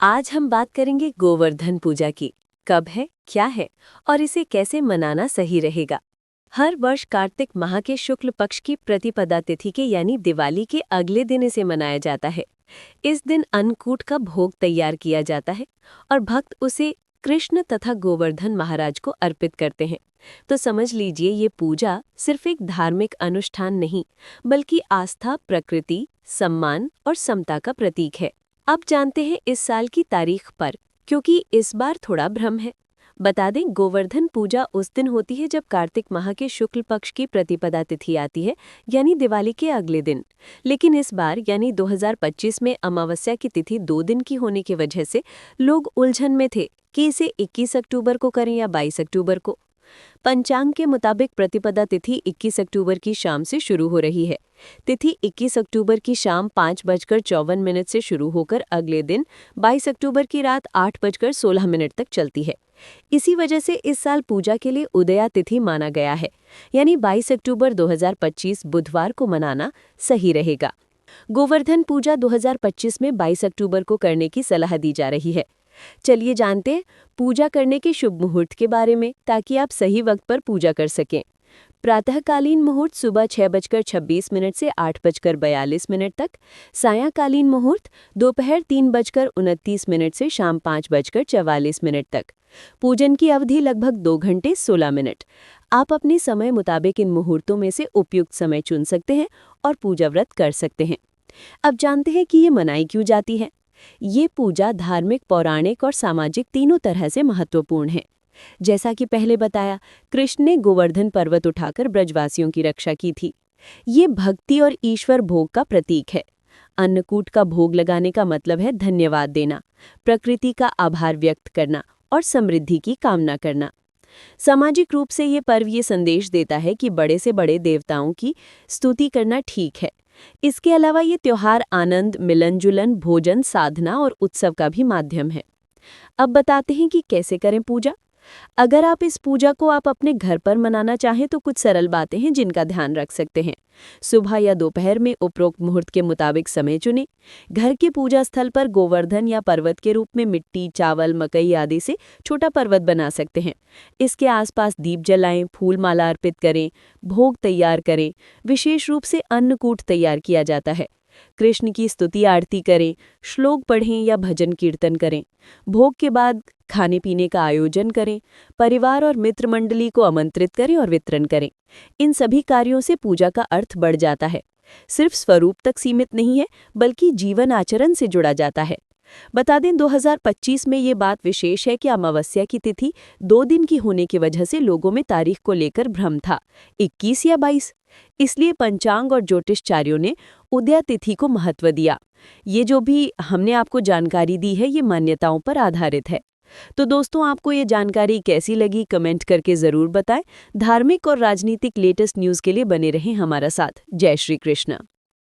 आज हम बात करेंगे गोवर्धन पूजा की। कब है, क्या है और इसे कैसे मनाना सही रहेगा। हर वर्ष कार्तिक माह के शुक्ल पक्ष की प्रतिपदा तिथि के यानी दिवाली के अगले दिन इसे मनाया जाता है। इस दिन अन्नकूट का भोग तैयार किया जाता है और भक्त उसे कृष्ण तथा गोवर्धन महाराज को अर्पित करते हैं। तो समझ लीजिए ये पूजा सिर्फ एक धार्मिक अनुष्ठान नहीं, बल्कि आस्था, प्रकृति, सम्मान और समता का प्रतीक है। अब जानते हैं इस साल की तारीख पर, क्योंकि इस बार थोड़ा भ्रम है। बता दें, गोवर्धन पूजा उस दिन होती है जब कार्तिक माह के शुक्ल पक्ष की प्रतिपदा तिथि आती है, यानी दिवाली के अगले दिन। लेकिन इस बार यानी 2025 में अमावस्या की तिथि 2 दिन की होने की वजह से लोग उलझन में थे कि इसे 21 अक्टूबर को करें या 22 अक्टूबर को। पंचांग के मुताबिक प्रतिपदा तिथि 21 अक्टूबर की शाम से शुरू हो रही है। तिथि 21 अक्टूबर की शाम 5:54 से शुरू होकर अगले दिन 22 अक्टूबर की रात 8:16 तक चलती है। इसी वजह से इस साल पूजा के लिए उदया तिथि माना गया है, यानी 22 अक्टूबर 2025 बुधवार को मनाना सही रहेगा। गोवर्धन पूजा 2025 में 22 अक्टूबर को करने की सलाह दी जा रही है। चलिए जानते हैं पूजा करने के शुभ मुहूर्त के बारे में, ताकि आप सही वक्त पर पूजा कर सकें। प्रातःकालीन मुहूर्त सुबह 6:26 से 8:42 तक, सायंकालीन मुहूर्त दोपहर 3:29 से शाम 5:44 तक। पूजन की अवधि लगभग 2 घंटे 16 मिनट। आप अपने समय मुताबिक इन मुहूर्तों में से उपयुक्त समय चुन सकते हैं और पूजा व्रत कर सकते हैं। अब जानते हैं कि ये मनाई क्यों जाती है। ये पूजा धार्मिक, पौराणिक और सामाजिक तीनों तरह से महत्वपूर्ण है। जैसा कि पहले बताया, कृष्ण ने गोवर्धन पर्वत उठाकर ब्रजवासियों की रक्षा की थी। ये भक्ति और ईश्वर भोग का प्रतीक है। अन्नकूट का भोग लगाने का मतलब है धन्यवाद देना, प्रकृति का आभार व्यक्त करना और समृद्धि की कामना करना। सामाजिक रूप से ये पर्व ये संदेश देता है कि बड़े से बड़े देवताओं की स्तुति करना ठीक है। इसके अलावा ये त्योहार आनंद, मिलन जुलन, भोजन, साधना और उत्सव का भी माध्यम है। अब बताते हैं कि कैसे करें पूजा। अगर आप इस पूजा को अपने घर पर मनाना चाहें तो कुछ सरल बातें हैं जिनका ध्यान रख सकते हैं। सुबह या दोपहर में उपरोक्त मुहूर्त के मुताबिक समय चुनें। घर के पूजा स्थल पर गोवर्धन या पर्वत के रूप में मिट्टी, चावल, मकई आदि से छोटा पर्वत बना सकते हैं। इसके आसपास दीप जलाएं, फूल माला अर्पित करें, भोग तैयार करें। विशेष रूप से अन्नकूट तैयार किया जाता है। कृष्ण की स्तुति आरती करें, श्लोक पढ़ें या भजन कीर्तन करें। भोग के बाद खाने पीने का आयोजन करें। परिवार और मित्र मंडली को आमंत्रित करें और वितरण करें। इन सभी कार्यों से पूजा का अर्थ बढ़ जाता है। सिर्फ स्वरूप तक सीमित नहीं है, बल्कि जीवन आचरण से जुड़ा जाता है। बता दें, 2025 में ये बात विशेष है कि अमावस्या की तिथि 2 दिन की होने की वजह से लोगों में तारीख को लेकर भ्रम था, 21 या 22। इसलिए पंचांग और ज्योतिषाचार्यों ने उदया तिथि को महत्व दिया। ये जो भी हमने आपको जानकारी दी है, ये मान्यताओं पर आधारित है। तो दोस्तों, आपको ये जानकारी कैसी लगी, कमेंट करके ज़रूर बताएं। धार्मिक और राजनीतिक लेटेस्ट न्यूज़ के लिए बने रहें हमारा साथ। जय श्री कृष्ण।